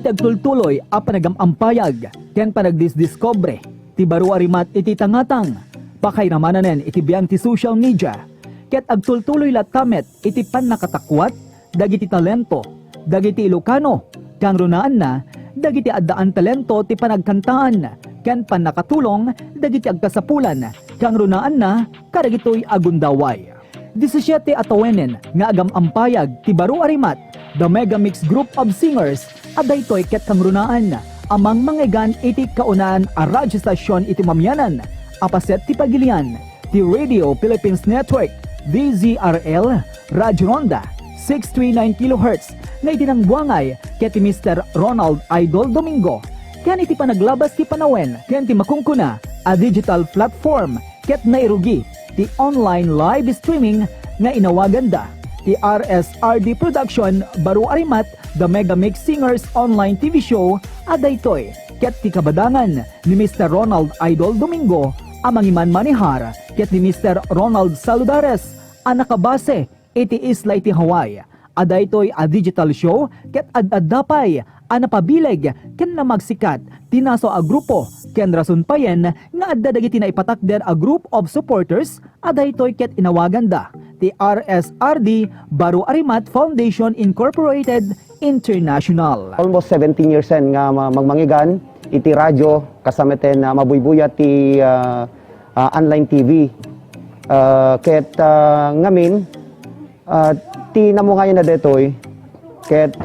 Dagiti agtultuloy a panagamampayag ken panagdisdiskobre ti baro arimat iti tangatang pakayramanen iti biyang ti social media ket agtultuloy latamet iti pannakatakwat dagiti talento dagiti Ilocano kang runaan na dagiti addaan talento ti panagkantaan ken pannakatulong dagiti agkasapulan kang runaan na kadagitoy agundaway. 17 atawenen nga agamampayag ti baro arimat the Mega Mix Group of Singers at daytoy ket kangrunaan amang mangegan iti kaunaan a radyo stasyon iti mamyanan apaset ti pagilian ti Radio Philippines Network DZRL Radyo Ronda 639 kHz na itinangbuangay ket ti Mr. Ronald Idol Domingo ken iti panaglabas ti panawen ken ti makungkuna a digital platform ket nairugi ti online live streaming nga inawaganda ti RSRD Production baro arimat the Mega Mix Singers online TV show adaytoy ket ti kabadangan ni Mr. Ronald Idol Domingo amang iman manihar ket ni Mr. Ronald Saludares a nakabase iti isla iti Hawaii adaytoy a digital show ket ad-addapay a napabileg ken na magsikat tinaso a grupo ken rason payen nga adda dagiti naipatakder a group of supporters adaytoy ket inawaganda ti RSRD Baro Arimat Foundation Incorporated International. Almost 17 years nga magmangigan iti radyo kasameten na mabuybuya ti online TV. Ket ngamin ti namungayan na detoy ket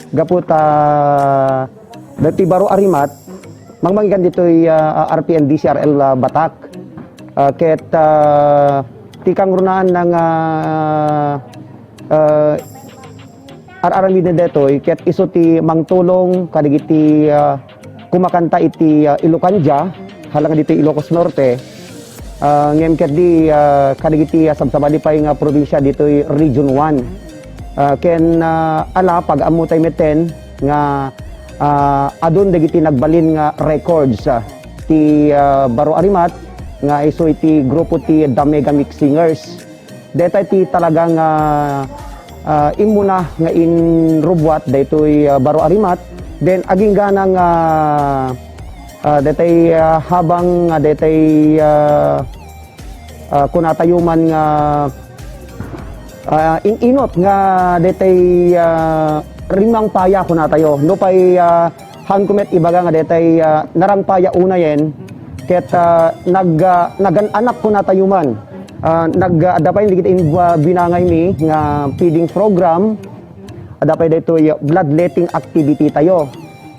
gaputa dati Baro Arimat magmangigan ditoy RPN DCRL Batak. Ket ti kangrunaan ng ararami na detoy ket iso ti mangtulong kadigiti kumakanta iti Ilocanja halang dito Ilocos Norte ngem ket di kadigiti sabsabali pay nga probinsya ditoy Region 1 ken ala pag amutay meten nga adun dagiti nagbalin nga records ti Baro Arimat nga iso iti grupo ti The Mega Mix Singers. Deta ti talagang imuna nga inrubwat daytoy Baro Arimat. Then aging ganang detay habang detay kunatayuman nga inot nga detay rimang paya kunatayo. No pay hangkumet ibaga nga detay narang paya unayen ket naganak ko natayuman nagdapay digit in binangay mi nga feeding program adapay daytoy bloodletting activity tayo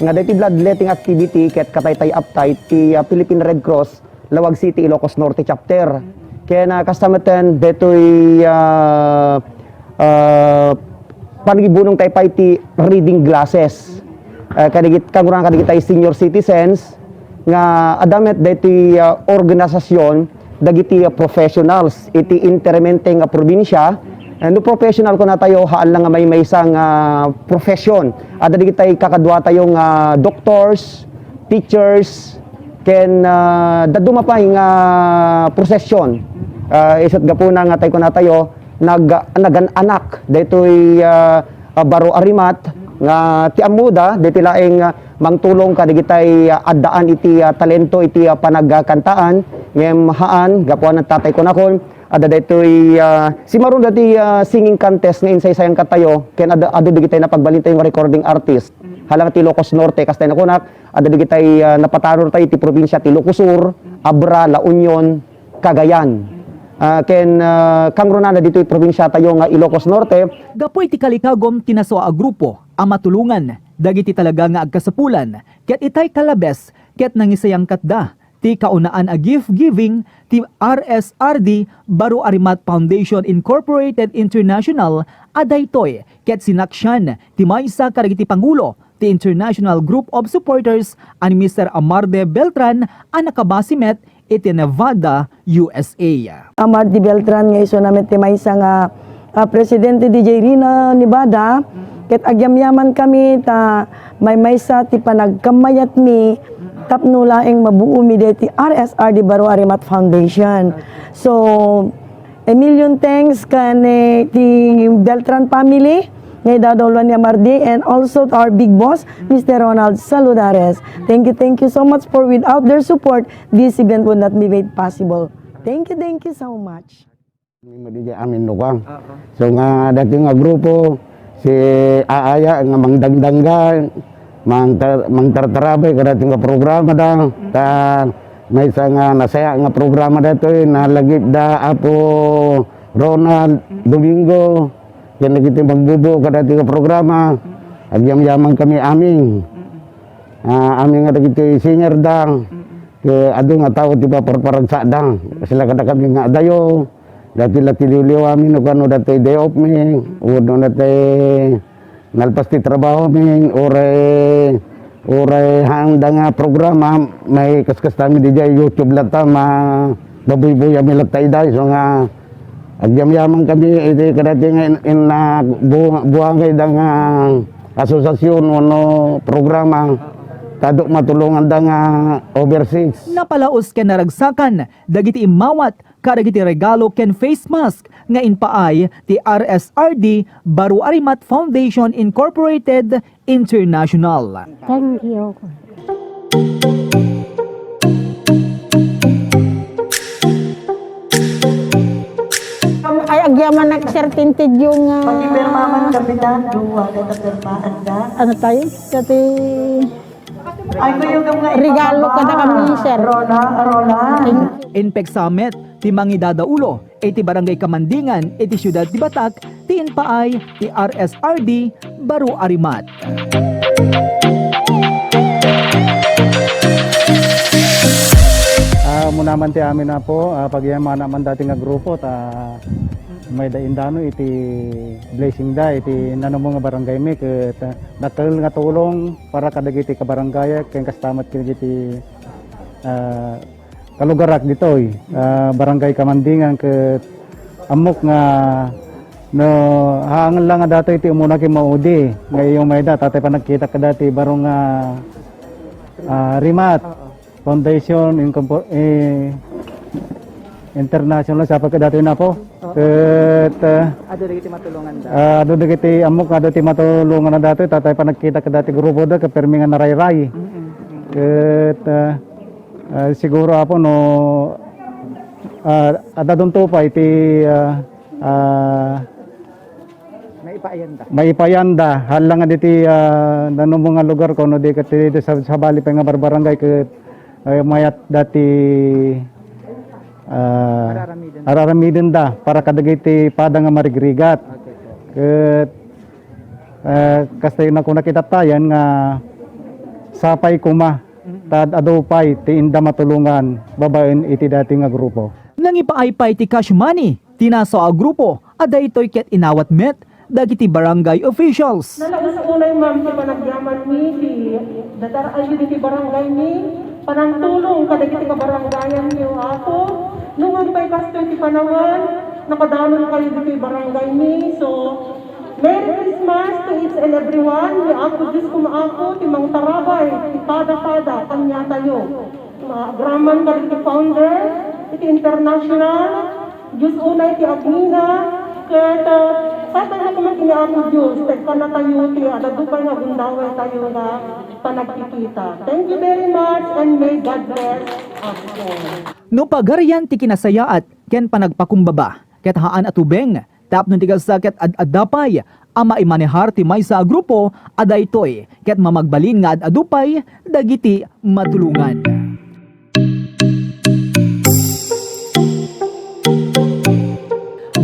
nga daytoy bloodletting activity ket kataytay uptight ti Philippine Red Cross Lawag City Ilocos Norte chapter ken kastameten daytoy panigibunong taypay ti reading glasses kadigit kanguran kadigit tay senior citizens nga adamet daytoy organisasyon dagiti professionals iti intermente nga probinsya no professional ko na tayo haan lang nga may isang profession ada digitay kakadwa tayo nga doctors teachers ken dadumapay nga prosesyon isat gapuna nga tayo ko na tayo naganak daytoy Baro Arimat nga ti amuda daytoy laeng mangtulong kadigitay addaan iti talento iti panagkantaan ngem haan gapuan ng tatay ko nakon ada daytoy si maron dati singing contest nga insay-sayang katayo ken adu digitay napagbalintay nga recording artist halang ti Ilocos Norte kastay nakunak ada digitay napataror tayo ti probinsya ti Ilocos Sur, Abra, La Union, Cagayan. Ken kangrunana ditoy probinsya tayo nga Ilocos Norte gapoy ti kalikagom tinaso a grupo a matulungan dagiti talaga nga agkasapulan ket itay kalabes ket nangisayang katda ti kaunaan a gift giving ti RSRD Baro Arimat Foundation Incorporated International adaytoy ket sinaksyan ti maysa kadagiti pangulo ti International Group of Supporters ani Mr. Amarde Beltran a nakabasimet iti Nevada, USA. Amarde Beltran nga iso namin ti maysa nga presidente DJ Rina Nevada ket agyamyaman kami ta maysa ti panagkamayat mi tapno laeng mabuo mi deti RSRD Baro Arimat Foundation. So a million thanks kan ti Beltran family ngay dadolwan ni Mardi, and also to our big boss, Mr. Ronald Saludares. Thank you so much for without their support, this event would not be made possible. Thank you so much. Amin nukang. So nga dati nga grupo si Aaya nga mangdangdangga mangtartarabay kada nga programa da ta may isa nga nasaya nga programa dato nalagip da apo Ronald Domingo yan nagiti magbubo kada nga programa agyam-yaman kami aming aming nga dagiti senior dang ke adu nga tao ti ba paragsa dang sila kada kami nga adayo dati laki liw amin no kano dati day off mi uno dati nalpas ti trabaho mi oray handa nga programa may kaskas tami di jay YouTube lata babuy-buy mi lata iday so nga agyam-yaman kami iti kadati nga in buhangay da nga asosasyon no programa kadok matulungan da nga overseas. Napalaos ken naragsakan dagiti imawat kadagiti regalo ken face mask nga inpaay ti RSRD Baru Arimat Foundation Incorporated International. Thank you. Ay agyaman nag-certificate yung Pagipirmaman kapitan, duwa na tapirmaan da. ano tayo? Kasi Ay, kuyog nga regalo ka na kami, sir. Rona. Inpek Summit ti mangidadaulo iti barangay Kamandingan iti siyudad ti Batak ti inpaay ti RSRD Baru Arimat. Munaman ti amin na po, pagyaman naman dati nga grupo, may daindano iti blessing da, iti nanong mga barangay mi, ket nakal nga tulong para kadagiti ka barangay, kaya kastamat kiti kalugarak dito, barangay Kamandingan, ket amok nga no hangal lang nga dato iti umuna ki maudi, ngayong may da, tatay pa nagkita ka dati, barong Rimat, Foundation International sa pagkadato na po. Ket Ado dagiti matulungan da. ado dagiti amok ado ti matulungan na dato tatay pa nagkita ka dati grupo da ka permingan naray-ray. Ket siguro apo no adadon to pa iti maipayanda halang nga diti nanong mga lugar ko no di ket sa bali pa nga barbarangay ket mayat dati araramiden da para kadagiti pada nga marigrigat. Ket kastay na ko nakita tayan nga sapay kuma tad adupay ti inda matulungan babaen iti dati nga grupo. Nang ipaaypay ti cash money tinaso a grupo ada itoy ket inawat met dagiti barangay officials. Nalaga sa unay ma'am, si panagyaman mi, si dataraan yun iti barangay mi, panangtulong kadagiti ka barangayan niyo ako. Nung ang pa'y kasto iti panawan, nakadanon kayo dito barangay mi. So, Merry Christmas to each and everyone. Ni ako, Diyos kumaako, timang tarabay, ti pada-pada, kanya tayo. Graman ka iti founder, iti international, Diyos unay ti Agnina, ket satay na kumat ni ako Diyos, tagka na tayo ti adadupay nga gundaway tayo nga panagkikita. Thank you very much and may God bless us all. No pagarian ti kinasayaat ken panagpakumbaba ket haan atubeng tapno ti sakit ad-adapay ama imanehar ti maysa a grupo ada itoy ket mamagbalin nga ad-adupay dagiti matulungan.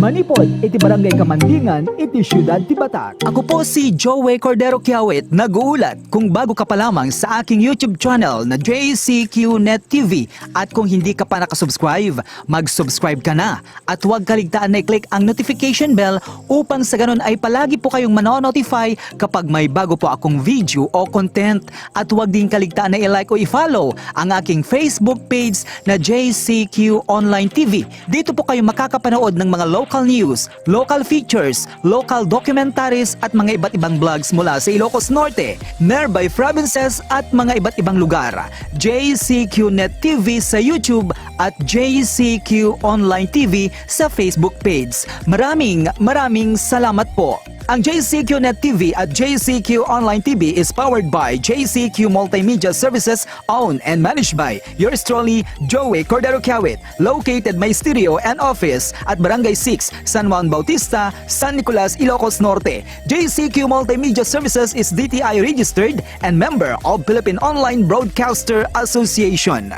Manipod, iti barangay Kamandingan, iti siyudad ti Batak. Ako po si Joey Cordero Kiawit, nag-uulat. Kung bago ka pa lamang sa aking YouTube channel na JCQ Net TV at kung hindi ka pa nakasubscribe, mag-subscribe ka na. At huwag kaligtaan na i-click ang notification bell upang sa ganun ay palagi po kayong manonotify kapag may bago po akong video o content. At huwag din kaligtaan na i-like o i-follow ang aking Facebook page na JCQ Online TV. Dito po kayo makakapanood ng mga local news, local features, local documentaries at mga iba't ibang vlogs mula sa Ilocos Norte, nearby provinces at mga iba't ibang lugar. JCQ Net TV sa YouTube at JCQ Online TV sa Facebook page. Maraming salamat po. Ang JCQ Net TV at JCQ Online TV is powered by JCQ Multimedia Services, owned and managed by yours truly, Joey Cordero Kiawit, located may studio and office at Barangay 6, San Juan Bautista, San Nicolas, Ilocos Norte. JCQ Multimedia Services is DTI registered and member of Philippine Online Broadcaster Association.